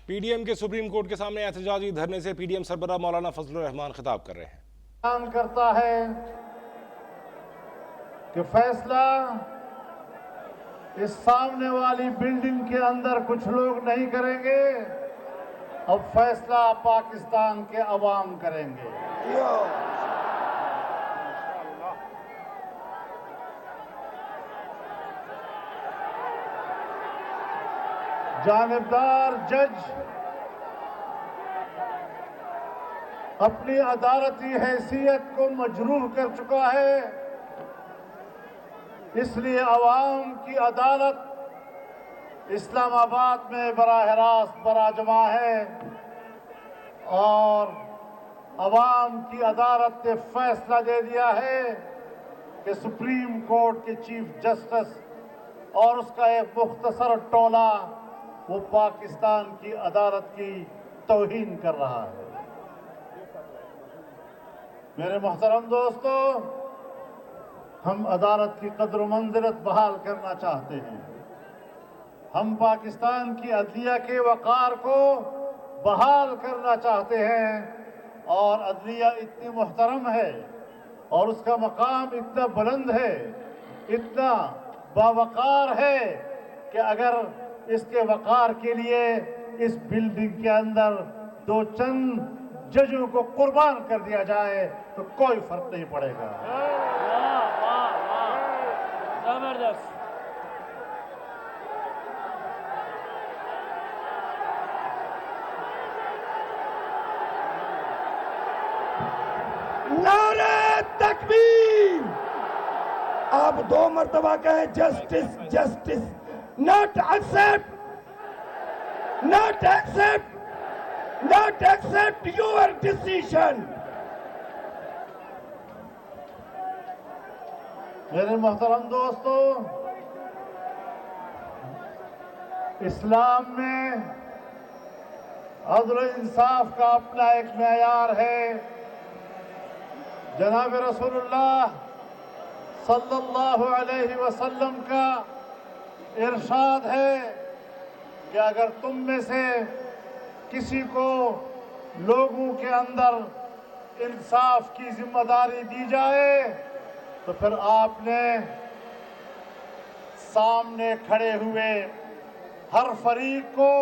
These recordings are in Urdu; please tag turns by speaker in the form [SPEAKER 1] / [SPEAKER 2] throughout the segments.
[SPEAKER 1] پی ڈی ایم کے سپریم کورٹ کے سامنے احتجاجی دھرنے سے پی ڈی ایم سربراہ مولانا فضل الرحمان خطاب کر رہے ہیں۔
[SPEAKER 2] اعلان کرتا ہے کہ فیصلہ اس سامنے والی بلڈنگ کے اندر کچھ لوگ نہیں کریں گے، اب فیصلہ پاکستان کے عوام کریں گے۔ جانبدار جج اپنی عدالتی حیثیت کو مجروح کر چکا ہے، اس لیے عوام کی عدالت اسلام آباد میں براہ راست براجمع ہے اور عوام کی عدالت نے فیصلہ دے دیا ہے کہ سپریم کورٹ کے چیف جسٹس اور اس کا ایک مختصر ٹولہ وہ پاکستان کی عدالت کی توہین کر رہا ہے۔ میرے محترم دوستو، ہم عدالت کی قدر و منزلت بحال کرنا چاہتے ہیں۔ ہم پاکستان کی عدلیہ کے وقار کو بحال کرنا چاہتے ہیں، اور عدلیہ اتنی محترم ہے اور اس کا مقام اتنا بلند ہے، اتنا باوقار ہے کہ اگر اس کے وقار کے لیے اس بلڈنگ کے اندر دو چند ججوں کو قربان کر دیا جائے تو کوئی فرق نہیں پڑے گا۔
[SPEAKER 3] زبردست۔
[SPEAKER 4] نعرہ تکبیر! آپ 2 مرتبہ کہیں justice justice, not accept your decision.
[SPEAKER 2] میرے محترم دوستو، اسلام میں عدل و انصاف کا اپنا ایک معیار ہے۔ جناب رسول اللہ صلی اللہ علیہ وسلم کا ارشاد ہے کہ اگر تم میں سے کسی کو لوگوں کے اندر انصاف کی ذمہ داری دی جائے تو پھر آپ نے سامنے کھڑے ہوئے ہر فریق کو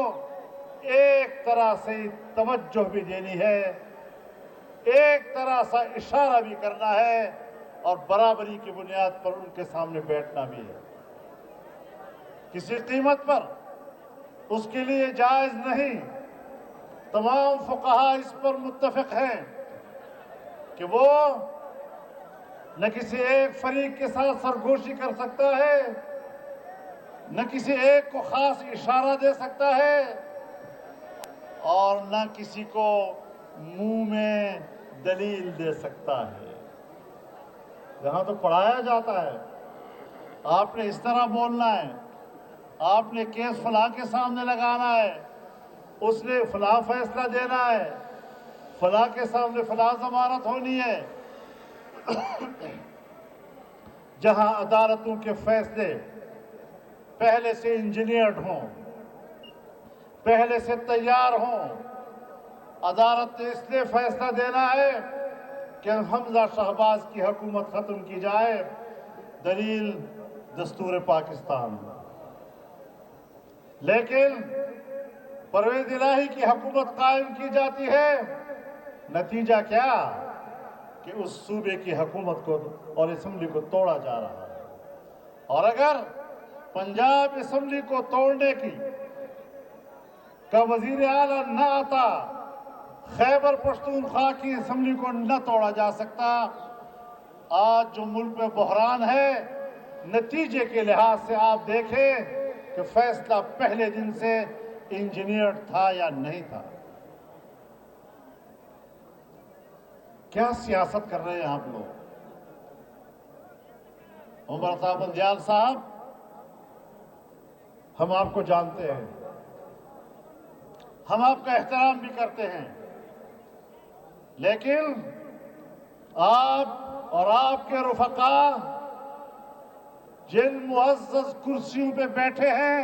[SPEAKER 2] ایک طرح سے توجہ بھی دینی ہے، ایک طرح سے اشارہ بھی کرنا ہے، اور برابری کی بنیاد پر ان کے سامنے بیٹھنا بھی ہے۔ کسی قیمت پر اس کے لیے جائز نہیں۔ تمام فقہاء اس پر متفق ہیں کہ وہ نہ کسی ایک فریق کے ساتھ سرگوشی کر سکتا ہے، نہ کسی ایک کو خاص اشارہ دے سکتا ہے، اور نہ کسی کو منہ میں دلیل دے سکتا ہے۔ یہاں تو پڑھایا جاتا ہے، آپ نے اس طرح بولنا ہے، آپ نے کیس فلاں کے سامنے لگانا ہے، اس نے فلاں فیصلہ دینا ہے، فلاں کے سامنے فلاں ضمانت ہونی ہے۔ جہاں عدالتوں کے فیصلے پہلے سے انجینئرڈ ہوں، پہلے سے تیار ہوں، عدالت نے اس لیے فیصلہ دینا ہے کہ حمزہ شہباز کی حکومت ختم کی جائے، دلیل دستور پاکستان۔ لیکن پرویز الہی کی حکومت قائم کی جاتی ہے، نتیجہ کیا کہ اس صوبے کی حکومت کو اور اسمبلی کو توڑا جا رہا ہے۔ اور اگر پنجاب اسمبلی کو توڑنے کا وزیر اعلیٰ نہ آتا، خیبر پختونخوا کی اسمبلی کو نہ توڑا جا سکتا، آج جو ملک میں بحران ہے، نتیجے کے لحاظ سے آپ دیکھیں کہ فیصلہ پہلے دن سے انجینئرڈ تھا یا نہیں تھا۔ کیا سیاست کر رہے ہیں آپ لوگ؟ عمر صاحب اندیال صاحب، ہم آپ کو جانتے ہیں، ہم آپ کا احترام بھی کرتے ہیں، لیکن آپ اور آپ کے رفقا جن معزز کرسیوں پہ بیٹھے ہیں،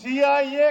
[SPEAKER 2] CIA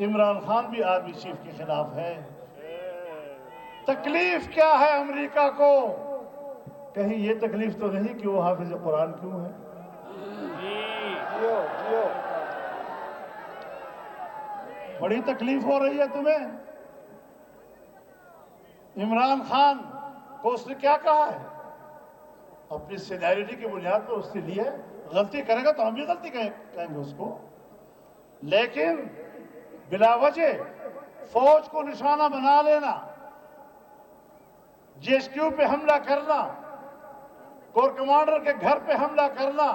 [SPEAKER 2] عمران خان بھی آرمی چیف کے خلاف ہے۔ تکلیف کیا ہے امریکہ کو؟ کہیں یہ تکلیف تو نہیں کہ وہ حافظ قرآن کیوں ہے؟ بڑی تکلیف ہو رہی ہے تمہیں؟ عمران خان کو اس نے کیا کہا ہے؟ اپنی سینیریٹی کی بنیاد پر اس نے لیے، غلطی کرے گا تو ہم بھی غلطی کہیں گے اس کو، لیکن بلا وجہ فوج کو نشانہ بنا لینا، جی ایس کیو پہ حملہ کرنا، کور کمانڈر کے گھر پہ حملہ کرنا،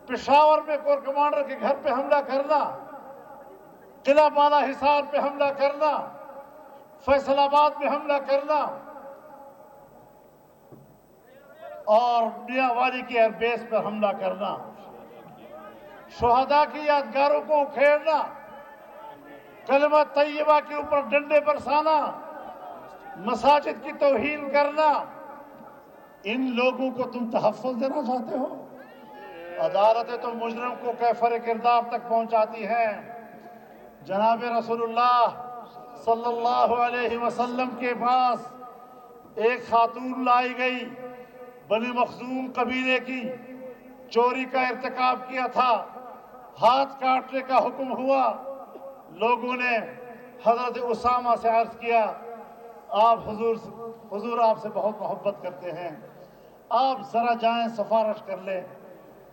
[SPEAKER 2] پشاور میں کور کمانڈر کے گھر پہ حملہ کرنا، قلعہ بالا حصار پہ حملہ کرنا، فیصل آباد میں حملہ کرنا، اور میاں والی کی ایئر بیس پر حملہ کرنا، شہداء کی یادگاروں کو اکھیڑنا، کلمہ طیبہ کے اوپر ڈنڈے برسانا، مساجد کی توہین کرنا، ان لوگوں کو تم تحفظ دینا چاہتے ہو؟ عدالتیں تو مجرم کو کیفر کردار تک پہنچاتی ہیں۔ جناب رسول اللہ صلی اللہ علیہ وسلم کے پاس ایک خاتون لائی گئی، بنی مخزوم قبیلے کی، چوری کا ارتکاب کیا تھا، ہاتھ کاٹنے کا حکم ہوا۔ لوگوں نے حضرت اسامہ سے عرض کیا، آپ حضور آپ سے بہت محبت کرتے ہیں، آپ ذرا جائیں سفارش کر لیں،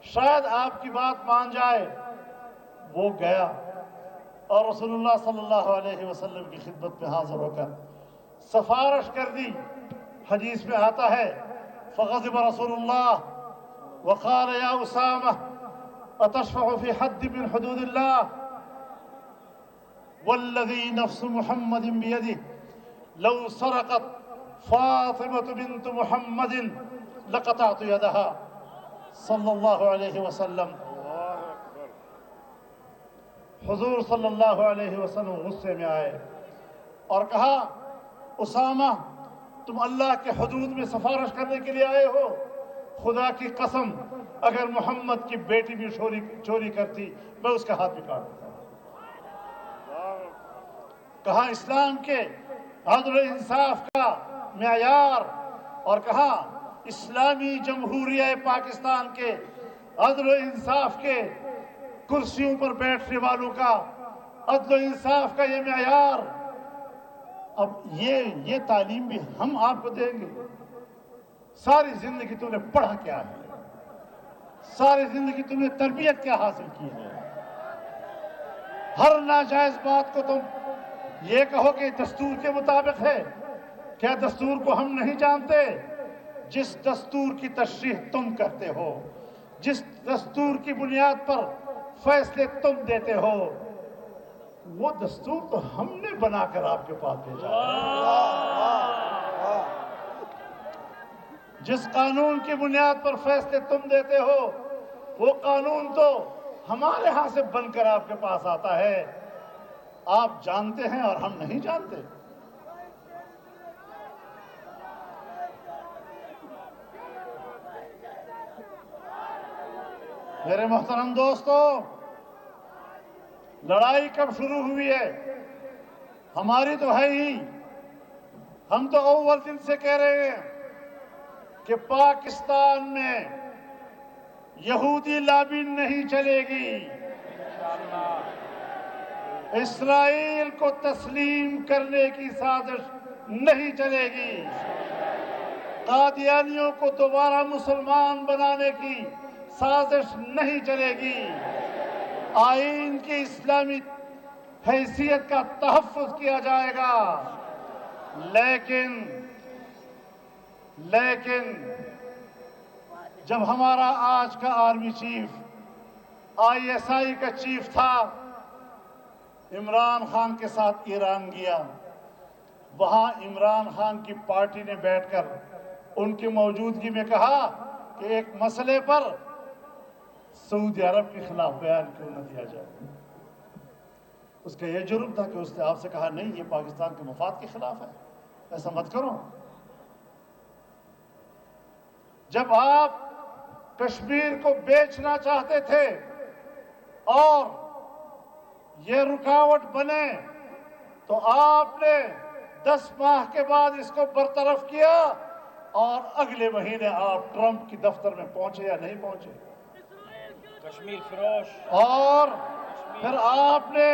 [SPEAKER 2] شاید آپ کی بات مان جائے۔ وہ گیا اور رسول اللہ صلی اللہ علیہ وسلم کی خدمت میں حاضر ہو کر سفارش کر دی۔ حدیث میں آتا ہے، فغضب رسول اللہ وقال یا اسامہ اتشفع فی حد من حدود اللہ والذی نفس محمد بیدہ لو سرقت فاطمة بنت محمد لقطعت یدہا صلی اللہ علیہ وسلم۔ حضور صلی اللہ علیہ وسلم غصے میں آئے اور کہا، اسامہ تم اللہ کے حدود میں سفارش کرنے کے لیے آئے ہو؟ خدا کی قسم اگر محمد کی بیٹی بھی چوری کرتی میں اس کا ہاتھ بھی کاٹ دیتا۔ کہا اسلام کے عدل و انصاف کا معیار، اور کہا اسلامی جمہوریہ پاکستان کے عدل و انصاف کے کرسیوں پر بیٹھنے والوں کا عدل و انصاف کا یہ معیار۔ اب یہ تعلیم بھی ہم آپ کو دیں گے؟ ساری زندگی تم نے پڑھا کیا ہے؟ ساری زندگی تم نے تربیت کیا حاصل کی ہے؟ ہر ناجائز بات کو تم یہ کہو کہ دستور کے مطابق ہے۔ کیا دستور کو ہم نہیں جانتے؟ جس دستور کی تشریح تم کرتے ہو، جس دستور کی بنیاد پر فیصلے تم دیتے ہو، وہ دستور تو ہم نے بنا کر آپ کے پاس بھیجا ہے۔ جس قانون کی بنیاد پر فیصلے تم دیتے ہو، وہ قانون تو ہمارے ہاں سے بن کر آپ کے پاس آتا ہے۔ آپ جانتے ہیں اور ہم نہیں جانتے۔ میرے محترم دوستو، لڑائی کب شروع ہوئی ہے؟ ہماری تو ہے ہی۔ ہم تو اول دن سے کہہ رہے ہیں کہ پاکستان میں یہودی لابی نہیں چلے گی، اسرائیل کو تسلیم کرنے کی سازش نہیں چلے گی، قادیانیوں کو دوبارہ مسلمان بنانے کی سازش نہیں چلے گی، آئین کی اسلامی حیثیت کا تحفظ کیا جائے گا۔ لیکن جب ہمارا آج کا army chief I S I کا چیف تھا، عمران خان کے ساتھ ایران گیا، وہاں عمران خان کی پارٹی نے بیٹھ کر ان کی موجودگی میں کہا کہ ایک مسئلے پر سعودی عرب کے خلاف بیان کیوں نہ دیا جائے۔ اس کا یہ جرم تھا کہ اس نے آپ سے کہا نہیں، یہ پاکستان کے مفاد کے خلاف ہے، ایسا مت کرو۔ جب آپ کشمیر کو بیچنا چاہتے تھے اور یہ رکاوٹ بنے تو آپ نے 10 ماہ کے بعد اس کو برطرف کیا اور اگلے مہینے آپ ٹرمپ کی دفتر میں پہنچے یا نہیں پہنچے؟
[SPEAKER 3] کشمیر فروش
[SPEAKER 2] اور پھر آپ نے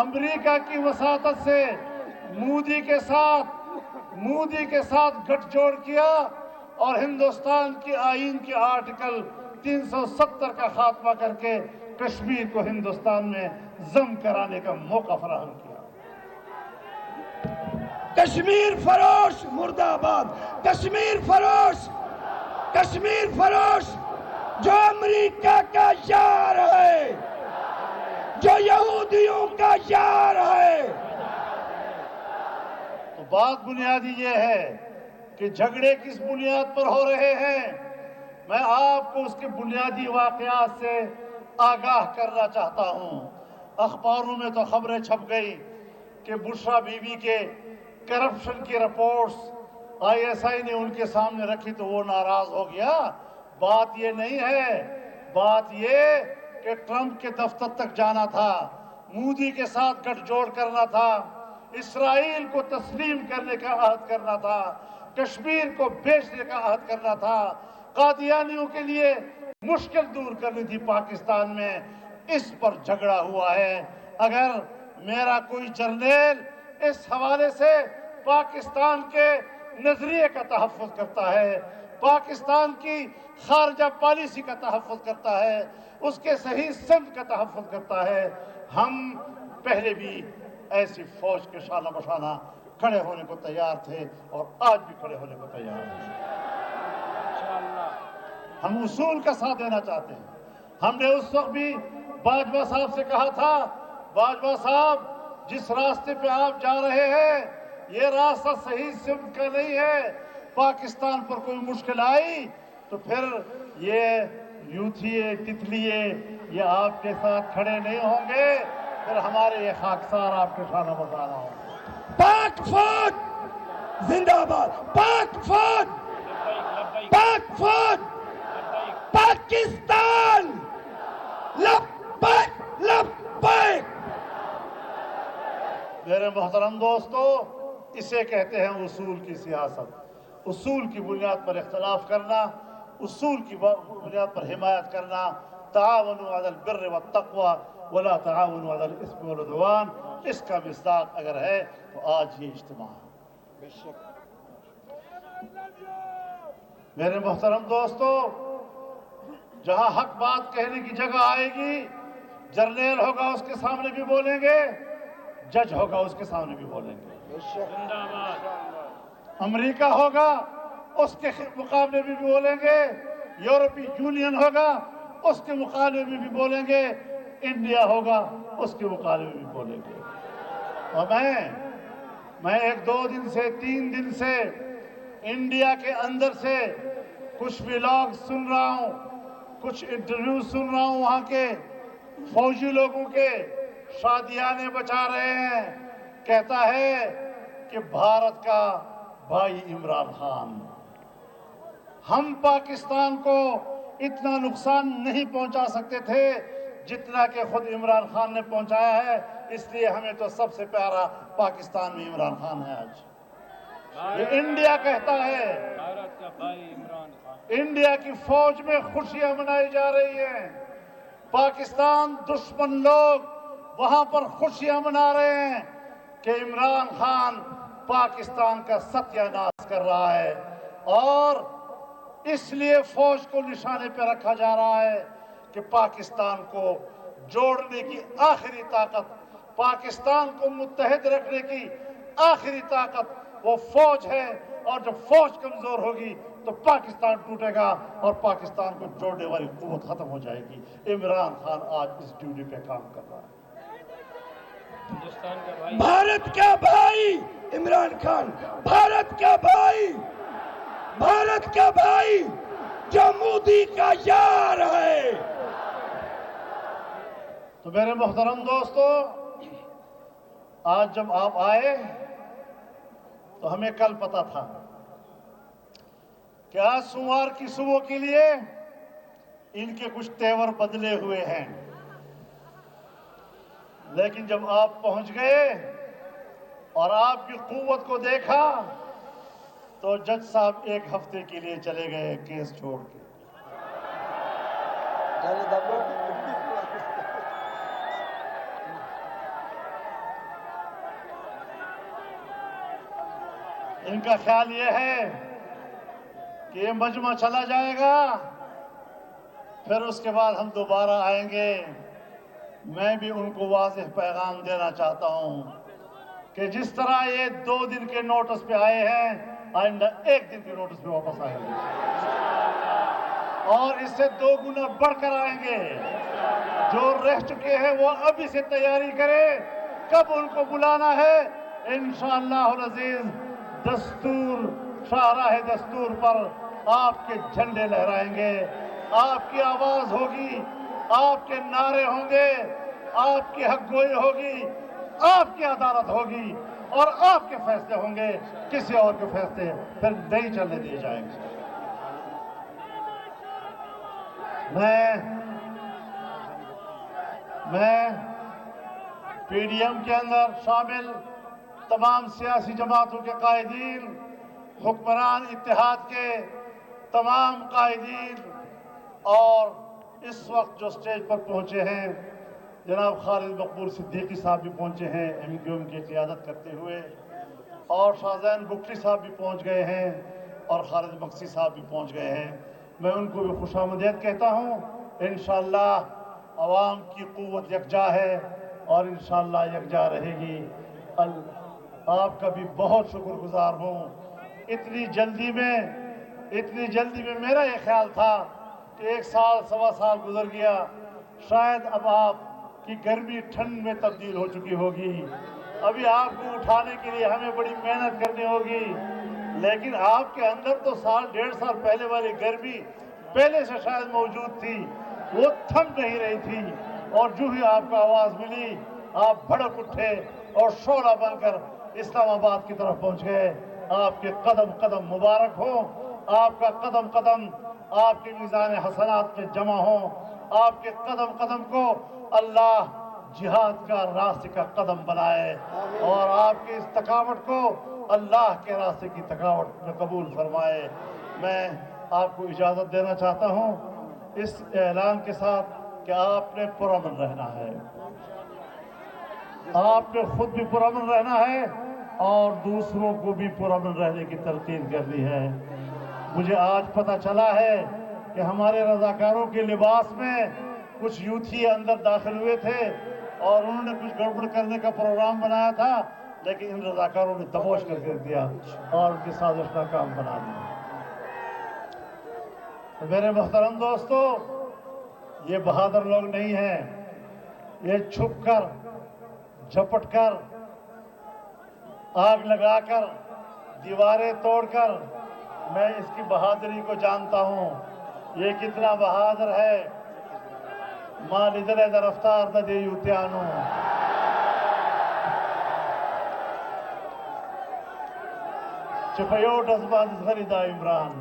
[SPEAKER 2] امریکہ کی وساطت سے مودی کے ساتھ گٹھ جوڑ کیا اور ہندوستان کی آئین کے آرٹیکل 370 کا خاتمہ کر کے کشمیر کو ہندوستان میں ضم کرانے کا موقع فراہم کیا۔
[SPEAKER 4] کشمیر فروش مرد آباد، کشمیر فروش، کشمیر فروش جو امریکہ کا یار ہے، جو یہودیوں کا یار ہے۔
[SPEAKER 2] تو بات بنیادی یہ ہے کہ جھگڑے کس بنیاد پر ہو رہے ہیں، میں آپ کو اس کے بنیادی واقعات سے آگاہ کرنا چاہتا ہوں۔ اخباروں میں تو خبریں چھپ گئی کہ بشرا بی بی کے کرپشن کی رپورٹس ISI نے ان کے سامنے رکھی تو وہ ناراض ہو گیا۔ بات یہ نہیں ہے، بات یہ کہ ٹرمپ کے دفتر تک جانا تھا، مودی کے ساتھ گٹھ جوڑ کرنا تھا، اسرائیل کو تسلیم کرنے کا عہد کرنا تھا، کشمیر کو بیچنے کا عہد کرنا تھا، قادیانیوں کے لیے مشکل دور کرنی تھی پاکستان میں۔ اس پر جھگڑا ہوا ہے۔ اگر میرا کوئی جرنیل اس حوالے سے پاکستان کے نظریے کا تحفظ کرتا ہے، پاکستان کی خارجہ پالیسی کا تحفظ کرتا ہے، اس کے صحیح سمت کا تحفظ کرتا ہے، ہم پہلے بھی ایسی فوج کے شانہ بشانہ کھڑے ہونے کو تیار تھے اور آج بھی کھڑے ہونے کو تیار ہیں۔ ہم اصول کا ساتھ دینا چاہتے ہیں۔ ہم نے اس وقت بھی باجوہ صاحب سے کہا تھا، باجوہ صاحب جس راستے پہ آپ جا رہے ہیں یہ راستہ صحیح سمت کا نہیں ہے، پاکستان پر کوئی مشکل آئی تو پھر یہ یوتھیے تتلیے یہ آپ کے ساتھ کھڑے نہیں ہوں گے، پھر ہمارے یہ خاکسار آپ کے شانہ بشانہ ہوں گے۔
[SPEAKER 4] پاک فوج زندہ باد، پاک فوج، پاک فوج، پاکستان لبیک لبیک۔
[SPEAKER 2] میرے محترم دوستو، اسے کہتے ہیں اصول کی سیاست۔ اصول کی بنیاد پر اختلاف کرنا، اصول کی بنیاد پر حمایت کرنا۔ تعاونوا علی البر والتقوی ولا تعاونوا علی الاثم والعدوان، اس کا مصداق اگر ہے تو آج یہ اجتماع ہے۔ میرے محترم دوستو، جہاں حق بات کہنے کی جگہ آئے گی، جرنیل ہوگا اس کے سامنے بھی بولیں گے، جج ہوگا اس کے سامنے بھی بولیں گے، امریکہ ہوگا اس کے مقابلے میں بھی بولیں گے، یورپی یونین ہوگا اس کے مقابلے میں بھی بولیں گے، انڈیا ہوگا اس کے مقابلے میں بھی بولیں گے۔ اور میں 1-2 دن سے 3 دن سے انڈیا کے اندر سے کچھ ولاگ سن رہا ہوں، کچھ انٹرویو سن رہا ہوں، وہاں کے فوجی لوگوں کے شادیانے بچا رہے ہیں۔ کہتا ہے کہ بھارت کا بھائی عمران خان، ہم پاکستان کو اتنا نقصان نہیں پہنچا سکتے تھے جتنا کہ خود عمران خان نے پہنچایا ہے، اس لیے ہمیں تو سب سے پیارا پاکستان میں عمران خان ہے۔ آج یہ انڈیا کہتا ہے،
[SPEAKER 3] بھارت کا بھائی عمران خان۔
[SPEAKER 2] انڈیا کی فوج میں خوشیاں منائی جا رہی ہیں، پاکستان دشمن لوگ وہاں پر خوشیاں منا رہے ہیں کہ عمران خان پاکستان کا ستیہ ناش کر رہا ہے، اور اس لیے فوج کو نشانے پہ رکھا جا رہا ہے کہ پاکستان کو جوڑنے کی آخری طاقت، پاکستان کو متحد رکھنے کی آخری طاقت وہ فوج ہے، اور جب فوج کمزور ہوگی تو پاکستان ٹوٹے گا اور پاکستان کو جوڑنے والی قوت ختم ہو جائے گی۔ عمران خان آج اس ڈیوٹی پہ کام کر رہا ہے۔
[SPEAKER 3] ہندوستان کا بھائی،
[SPEAKER 4] بھارت کا بھائی عمران خان، بھارت کا بھائی، بھارت کا بھائی جو مودی کا یار ہے۔
[SPEAKER 2] تو میرے محترم دوستو، آج جب آپ آئے تو ہمیں کل پتا تھا کہ آج سوموار کی صبح کے لیے ان کے کچھ تیور بدلے ہوئے ہیں۔ لیکن جب آپ پہنچ گئے اور آپ کی قوت کو دیکھا تو جج صاحب 1 ہفتے کے لیے چلے گئے کیس چھوڑ کے. ان کا خیال یہ ہے کہ یہ مجمع چلا جائے گا، پھر اس کے بعد ہم دوبارہ آئیں گے. میں بھی ان کو واضح پیغام دینا چاہتا ہوں کہ جس طرح یہ 2 دن کے نوٹس پہ آئے ہیں، آئندہ 1 دن کے نوٹس پہ واپس آئیں گے اور اس سے 2 گنا بڑھ کر آئیں گے. جو رہ چکے ہیں وہ ابھی سے تیاری کرے، کب ان کو بلانا ہے. انشاءاللہ العزیز دستور، شاہراہ دستور پر آپ کے جھنڈے لہرائیں گے، آپ کی آواز ہوگی، آپ کے نعرے ہوں گے، آپ کی حق گوئی ہوگی، آپ کی عدالت ہوگی اور آپ کے فیصلے ہوں گے. کسی اور کے فیصلے پھر نہیں چلنے دیے جائیں گے. میں پی ڈی ایم کے اندر شامل تمام سیاسی جماعتوں کے قائدین، حکمران اتحاد کے تمام قائدین اور اس وقت جو سٹیج پر پہنچے ہیں، جناب خالد مقبول صدیقی صاحب بھی پہنچے ہیں ایم کیو ایم کی قیادت کرتے ہوئے، اور شاہزین بگٹی صاحب بھی پہنچ گئے ہیں اور خالد مقصی صاحب بھی پہنچ گئے ہیں. میں ان کو بھی خوش آمدید کہتا ہوں. انشاءاللہ عوام کی قوت یکجا ہے اور انشاءاللہ یکجا رہے گی. آپ کا بھی بہت شکر گزار ہوں. اتنی جلدی میں میرا یہ خیال تھا کہ 1 سال 1.25 سال گزر گیا، شاید اب آپ کی گرمی ٹھنڈ میں تبدیل ہو چکی ہوگی. ابھی آپ کو اٹھانے کے لیے ہمیں بڑی محنت کرنی ہوگی، لیکن آپ کے اندر تو 1.5 سال پہلے والی گرمی پہلے سے شاید موجود تھی، وہ تھم نہیں رہی تھی. اور جو ہی آپ کو آواز ملی، آپ بھڑک اٹھے اور شعلہ بن کر اسلام آباد کی طرف پہنچ گئے. آپ کے قدم قدم مبارک ہوں، آپ کا قدم قدم آپ کے میزان حسنات میں جمع ہوں. آپ کے قدم قدم کو اللہ جہاد کا راستے کا قدم بنائے اور آپ کی اس تھکاوٹ کو اللہ کے راستے کی تھکاوٹ میں قبول فرمائے. میں آپ کو اجازت دینا چاہتا ہوں اس اعلان کے ساتھ کہ آپ نے پرامن رہنا ہے، آپ نے خود بھی پرامن رہنا ہے اور دوسروں کو بھی پرامن رہنے کی تلقین کرنی ہے. مجھے آج پتہ چلا ہے کہ ہمارے رضاکاروں کے لباس میں کچھ یوتھی اندر داخل ہوئے تھے اور انہوں نے کچھ گڑبڑ کرنے کا پروگرام بنایا تھا، لیکن ان رضاکاروں نے دبوچ کر دیا اور ان کی سازش ناکام بنا دی. میرے محترم دوستو، یہ بہادر لوگ نہیں ہیں. یہ چھپ کر، جھپٹ کر، آگ لگا کر، دیواریں توڑ کر، میں اس کی بہادری کو جانتا ہوں. یہ کتنا بہادر ہے. ماں لدلے در افطار دا دے یوتیانو. چپیوٹ از باندز غریدہ عمران.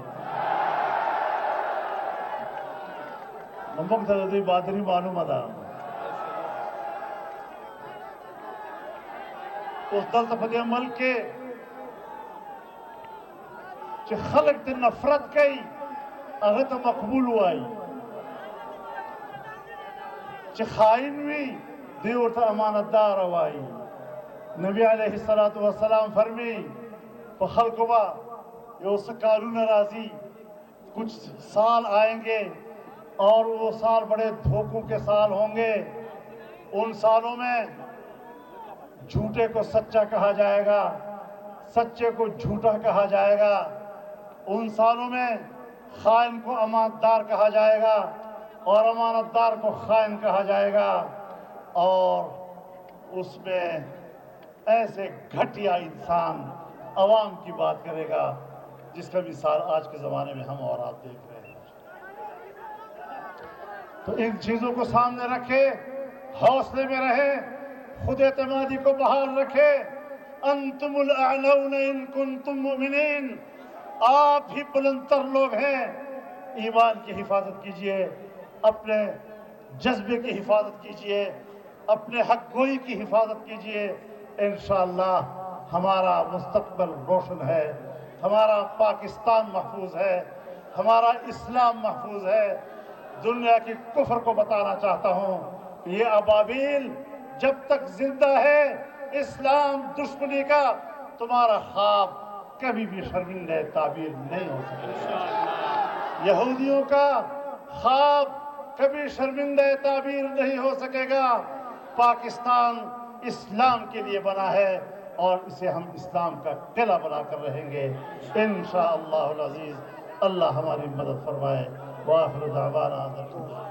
[SPEAKER 2] نمک دا دے بہادری معلوم دا. اس دلتا پدی عمل کے چھ خلق دے نفرت کئی اگر تو مقبول ہوئی، چھ خائن ہوئی دیور تا امانت دار ہوئی. نبی علیہ السلام فرمی فخلقوا یہ اس قانون راضی کچھ سال آئیں گے اور وہ سال بڑے دھوکوں کے سال ہوں گے. ان سالوں میں جھوٹے کو سچا کہا جائے گا، سچے کو جھوٹا کہا جائے گا. ان سالوں میں خائن کو امانت دار کہا جائے گا اور امانت دار کو خائن کہا جائے گا. اور اس میں ایسے گھٹیا انسان عوام کی بات کرے گا جس کا مثال آج کے زمانے میں ہم اور آپ دیکھ رہے ہیں. تو ان چیزوں کو سامنے رکھے، حوصلے میں رہے، خود اعتمادی کو بحال رکھے. انتم الاعلون ان کنتم مؤمنین. آپ ہی بلند تر لوگ ہیں. ایمان کی حفاظت کیجئے، اپنے جذبے کی حفاظت کیجئے اپنے حق گوئی کی حفاظت کیجئے. انشاءاللہ ہمارا مستقبل روشن ہے، ہمارا پاکستان محفوظ ہے، ہمارا اسلام محفوظ ہے. دنیا کی کفر کو بتانا چاہتا ہوں کہ یہ ابابیل جب تک زندہ ہے، اسلام دشمنی کا تمہارا خواب کبھی بھی شرمندہ تعبیر نہیں ہو سکے. یہودیوں کا خواب کبھی شرمندہ تعبیر نہیں ہو سکے گا. پاکستان اسلام کے لیے بنا ہے اور اسے ہم اسلام کا قلعہ بنا کر رہیں گے انشاءاللہ العزیز. اللہ ہماری مدد فرمائے. وآخر دعوانا الحمدللہ.